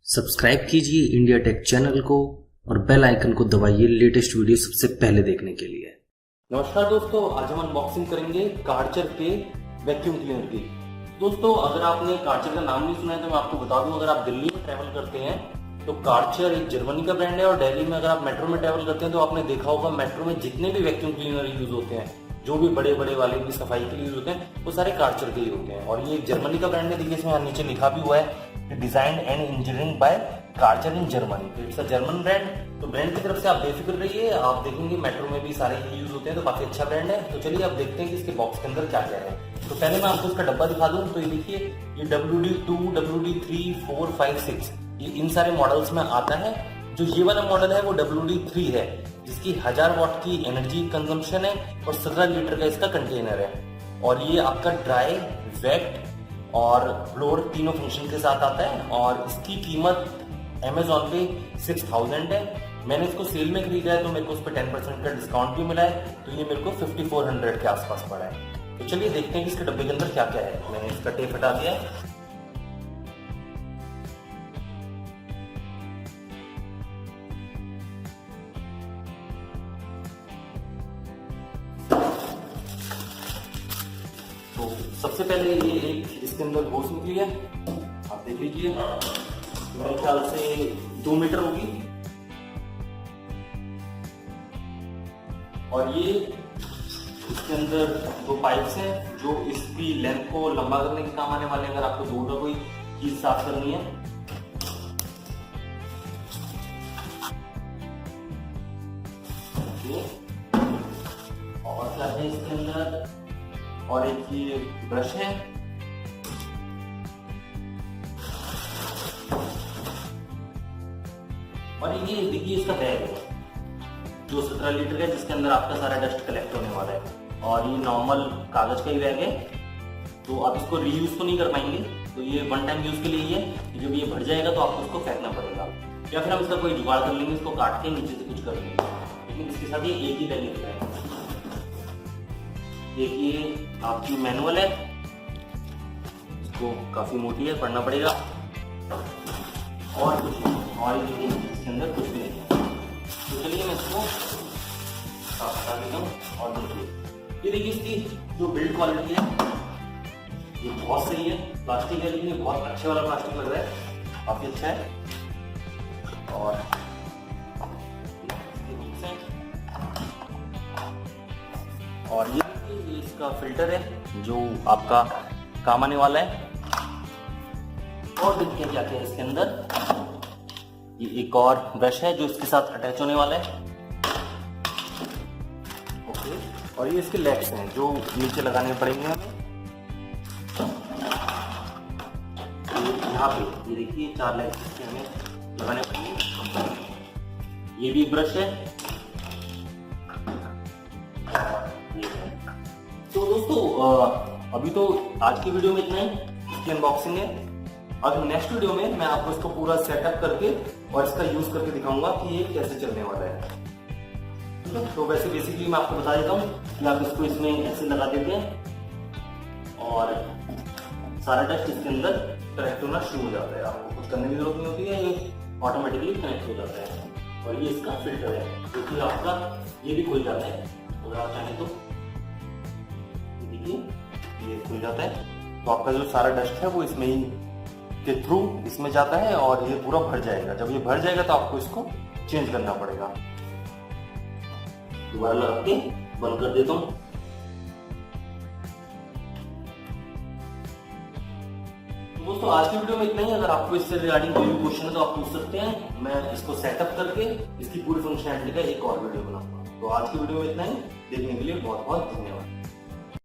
Subscribe कीजिए India take channel को और बेल आइकन को दबाइए लेटेस्ट वीडियो सबसे पहले देखने के लिए। नमस्कार दोस्तों, आज हम अनबॉक्सिंग करेंगे कार्चर के वैक्यूम क्लीनर की। दोस्तों, अगर आपने कार्चर का नाम नहीं सुना है तो मैं आपको बता दूं, अगर आप दिल्ली में ट्रैवल करते हैं तो कार्चर एक जर्मनी का ब्रांड है और दिल्ली में अगर आप मेट्रो में ट्रैवल करते हैं तो आपने देखा होगा मेट्रो में जितने भी वैक्यूम क्लीनर यूज होते हैं, जो भी बड़े बड़े वाले भी सफाई के लिए यूज होते हैं, वो सारे कार्चर के ही होते हैं। और ये जर्मनी का ब्रांड है। देखिए इसमें नीचे लिखा भी हुआ है design and engineering by Karcher in Germany. तो इट्स अ जर्मन ब्रांड। तो ब्रांड की तरफ से आप बेफिक्र रहिए, आप देखेंगे मेट्रो में भी सारे ही यूज होते हैं, तो काफी अच्छा ब्रांड है। तो चलिए आप देखते हैं कि इसके बॉक्स के अंदर क्या क्या है। तो पहले मैं आपको इसका डब्बा दिखा दूं। तो ये देखिए, ये WD2, WD3, 4, 5, 6 ये इन सारे मॉडल्स में आता है। जो ये वाला मॉडल है वो WD3 है, जिसकी 1000 वाट की एनर्जी कंजम्पशन है और 17 लीटर का इसका कंटेनर है। और ये आपका ड्राई, वेट और फ्लोर तीनों फंक्शन के साथ आता है। और इसकी कीमत Amazon पे 6000 है। मैंने इसको सेल में खरीदा है तो मेरे को उस पर 10% का डिस्काउंट भी मिला है, तो ये मेरे को 5400 के आसपास पड़ा है। तो चलिए देखते हैं कि इसके डब्बे के अंदर क्या क्या है। मैंने इसका टेप हटा दिया है। तो सबसे पहले ये एक इसके अंदर होस निकली है, आप देख लीजिए। मेरे ख्याल से 2 मीटर होगी। और ये इसके अंदर 2 पाइप्स हैं जो इसकी लेंथ को लंबा करने के काम आने वाले हैं, अगर आपको दूर का कोई चीज साफ करनी है। और क्या है इसके अंदर, और एक ये ब्रश है। और ये देखिए इसका बैग है जो 17 लीटर का है, जिसके अंदर आपका सारा डस्ट कलेक्ट होने वाला है। और ये नॉर्मल कागज का ही बैग है, तो आप इसको रीयूज तो नहीं कर पाएंगे, तो ये वन टाइम यूज के लिए ही है। जब ये भर जाएगा तो आपको उसको फेंकना पड़ेगा, या फिर हम इसका कोई जुगाड़ कर लेंगे, इसको काट के नीचे से कुछ कर लेंगे। लेकिन इसके साथ ये एक ही बैग निकला है। देखिए आपकी मैनुअल है, इसको काफी मोटी है, पढ़ना पड़ेगा। और कुछ नहीं, और देखिए इसके अंदर कुछ भी नहीं है। तो चलिए मैं इसको साफ हटा देता हूँ। और देखिए ये देखिए इसकी जो बिल्ड क्वालिटी है ये बहुत सही है। प्लास्टिक है लेकिन ये बहुत अच्छे वाला प्लास्टिक लग रहा है, काफी अच्छा है। और ये इसका फिल्टर है जो आपका काम आने वाला है। और देखिए क्या क्या है इसके अंदर। ये एक और ब्रश है जो इसके साथ अटैच होने वाला है। ओके, और ये इसके लेग्स हैं जो नीचे लगाने पड़ेंगे हमें। यहाँ पे ये देखिए 4 लेग्स इसके हमें लगाने पड़ेंगे। ये भी एक ब्रश है। तो दोस्तों अभी तो आज की वीडियो में इतना ही, इसकी अनबॉक्सिंग है। अब नेक्स्ट वीडियो में मैं आपको इसको पूरा सेटअप करके और इसका यूज करके दिखाऊंगा कि ये कैसे चलने वाला है। ठीक है, तो वैसे बेसिकली मैं आपको बता देता हूँ कि आप इसको इसमें ऐसे लगा देते हैं और सारा डस्ट इसके अंदर कनेक्ट होना शुरू हो जाता है। आपको कुछ करने की जरूरत नहीं होती है, ये ऑटोमेटिकली कनेक्ट हो जाता है। और ये इसका फिल्टर है जो कि आपका ये भी खुल जाता है अगर आप चाहें तो। देखिए ये खुल जाता है, तो आपका जो सारा डस्ट है वो इसमें ही के थ्रू इसमें जाता है और ये पूरा भर जाएगा। जब ये भर जाएगा तो आपको इसको चेंज करना पड़ेगा। दोबारा लगा के बंद कर देता हूँ। दोस्तों आज की वीडियो में इतना ही। अगर आपको इससे रिगार्डिंग कोई भी क्वेश्चन है तो आप पूछ सकते हैं। मैं इसको सेटअप करके इसकी पूरी फंक्शनैलिटी का एक और वीडियो बनाऊंगा। तो आज की वीडियो में इतना ही। देखने के लिए बहुत बहुत धन्यवाद।